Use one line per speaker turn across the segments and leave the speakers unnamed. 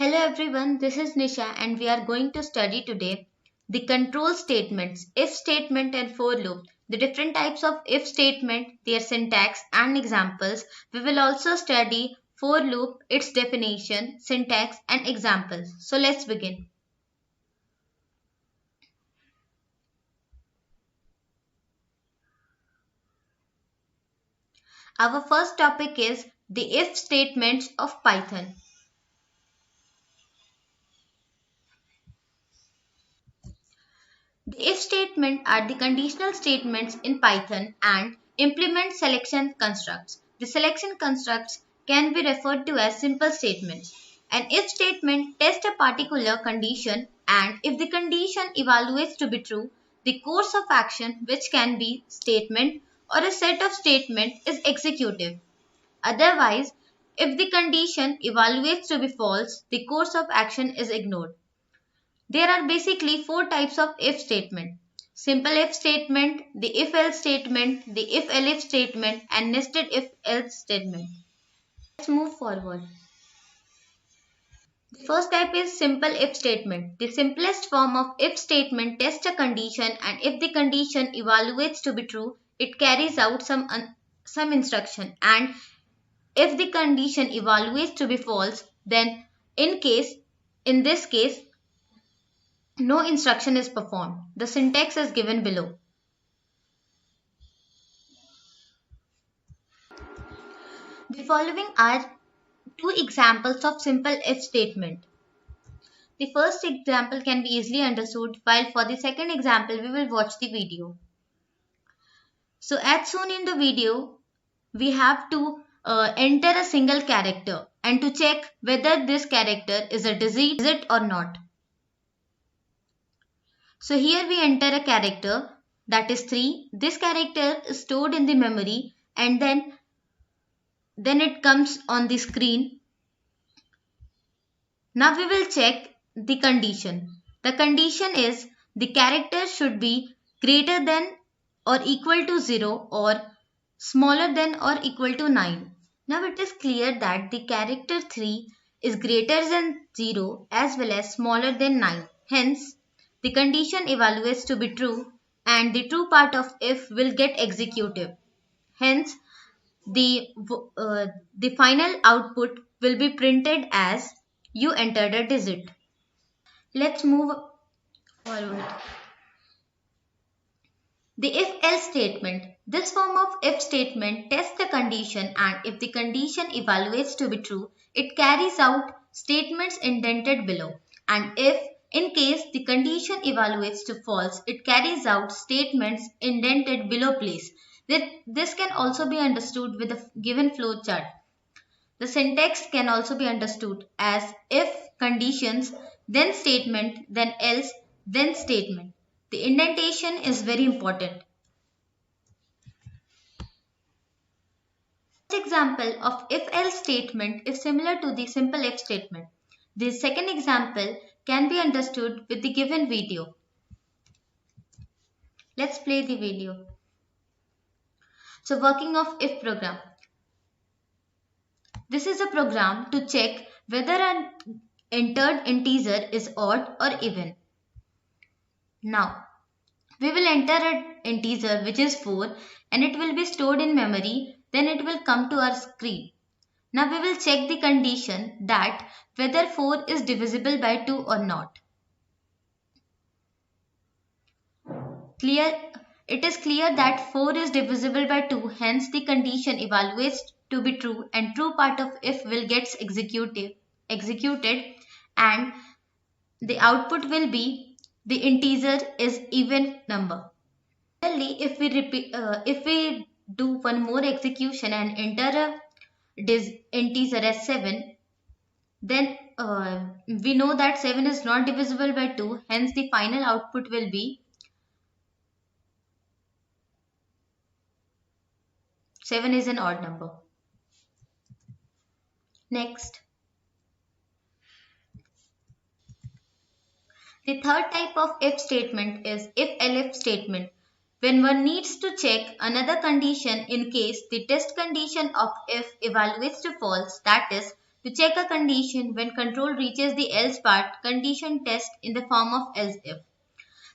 Hello everyone, this is Nisha and we are going to study today the control statements, if statement and for loop, the different types of if statement, their syntax and examples. We will also study for loop, its definition, syntax and examples. So let's begin. Our first topic is the if statements of Python. The if statement are the conditional statements in Python and implement selection constructs. The selection constructs can be referred to as simple statements. An if statement tests a particular condition, and if the condition evaluates to be true, the course of action, which can be statement or a set of statements, is executive. Otherwise, if the condition evaluates to be false, the course of action is ignored. There are basically four types of if statement. Simple if statement, the if else statement, the if elif statement and nested if else statement. Let's move forward. The first type is simple if statement. The simplest form of if statement tests a condition, and if the condition evaluates to be true, it carries out some instruction, and if the condition evaluates to be false, then in this case no instruction is performed. The syntax is given below. The following are two examples of simple if statement. The first example can be easily understood, while for the second example we will watch the video. So as shown in the video, we have to enter a single character and to check whether this character is a digit or not. So here we enter a character, that is 3. This character is stored in the memory and then it comes on the screen. Now we will check the condition. The condition is the character should be greater than or equal to 0 or smaller than or equal to 9. Now it is clear that the character 3 is greater than 0 as well as smaller than 9. Hence, the condition evaluates to be true and the true part of if will get executive. Hence, the final output will be printed as you entered a digit. Let's move forward. The if else statement. This form of if statement tests the condition, and if the condition evaluates to be true, it carries out statements indented below. And if in case the condition evaluates to false, it carries out statements indented below place. This can also be understood with a given flow chart. The syntax can also be understood as if conditions, then statement, then else, then statement. The indentation is very important. This example of if else statement is similar to the simple if statement. The second example can be understood with the given video. Let's play the video. So working of if program. This is a program to check whether an entered integer is odd or even. Now, we will enter an integer which is 4 and it will be stored in memory, then it will come to our screen. Now we will check the condition that whether 4 is divisible by 2 or not. It is clear that 4 is divisible by 2, hence the condition evaluates to be true and true part of if will gets executed and the output will be the integer is even number. Similarly, if we do one more execution and enter this integer as 7, then we know that 7 is not divisible by 2, hence the final output will be 7 is an odd number. Next. The third type of if statement is if elif statement. When one needs to check another condition in case the test condition of if evaluates to false, that is, To check a condition when control reaches the else part, condition test in the form of else if.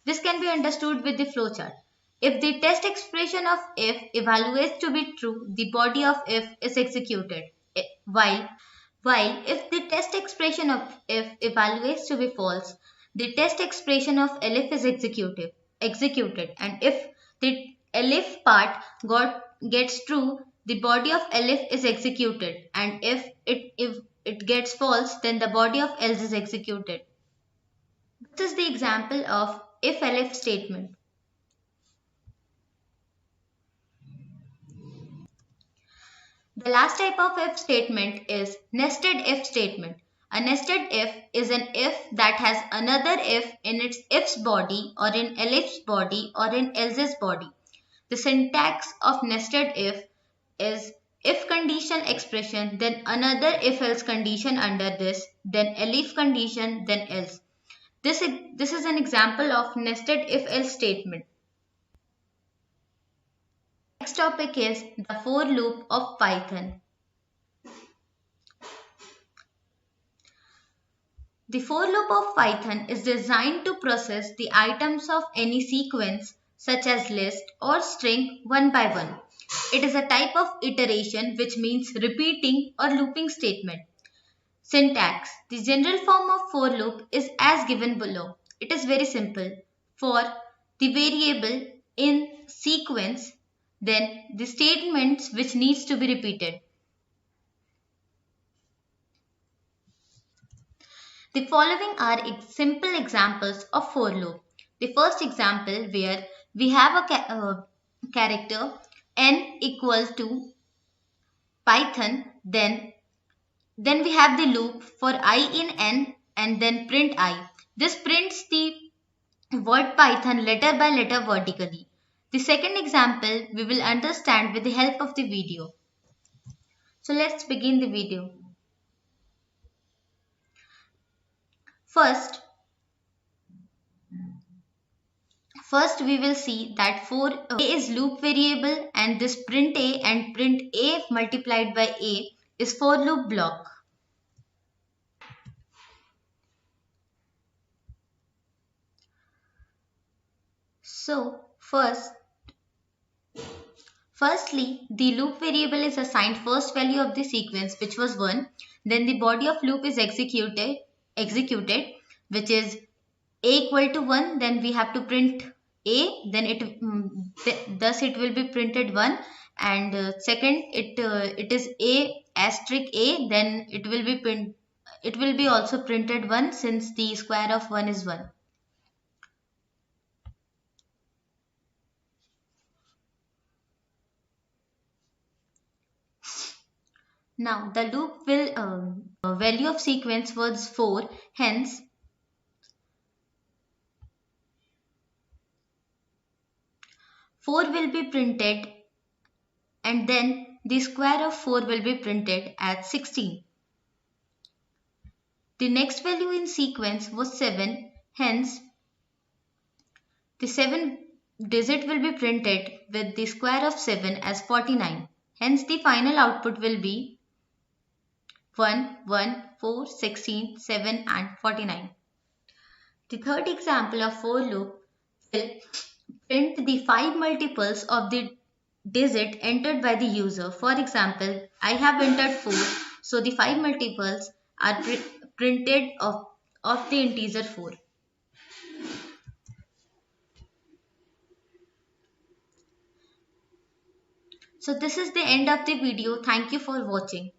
This can be understood with the flowchart. If the test expression of if evaluates to be true, the body of if is executed. While if the test expression of if evaluates to be false, the test expression of elif is executed, and if the elif part gets true, the body of elif is executed, and if it gets false, then the body of else is executed. This is the example of if elif statement. The last type of if statement is nested if statement. A nested if is an if that has another if in its if's body or in elif's body or in else's body. The syntax of nested if is if condition expression, then another if else condition under this, then elif condition, then else. This is an example of nested if else statement. Next topic is the for loop of Python. The for loop of Python is designed to process the items of any sequence such as list or string one by one. It is a type of iteration which means repeating or looping statement. Syntax. The general form of for loop is as given below. It is very simple. For the variable in sequence, then the statements which needs to be repeated. The following are simple examples of for loop. The first example where we have a character n equal to Python, then we have the loop for I in n and then print I. This prints the word Python letter by letter vertically. The second example we will understand with the help of the video. So let's begin the video. First we will see that for a is loop variable and this print a and print a multiplied by a is for loop block. So firstly the loop variable is assigned first value of the sequence which was 1. Then the body of loop is executed which is a equal to 1. Then we have to print a, then thus it will be printed 1, and second it is a asterisk a, then it will be also printed 1 since the square of 1 is 1. Now the loop will value of sequence was 4, hence 4 will be printed and then the square of 4 will be printed as 16. The next value in sequence was 7, hence the 7 digit will be printed with the square of 7 as 49. Hence the final output will be 1, 1, 4, 16, 7 and 49. The third example of for loop will print the 5 multiples of the digit entered by the user. For example, I have entered 4, so the 5 multiples are printed of the integer 4. So this is the end of the video. Thank you for watching.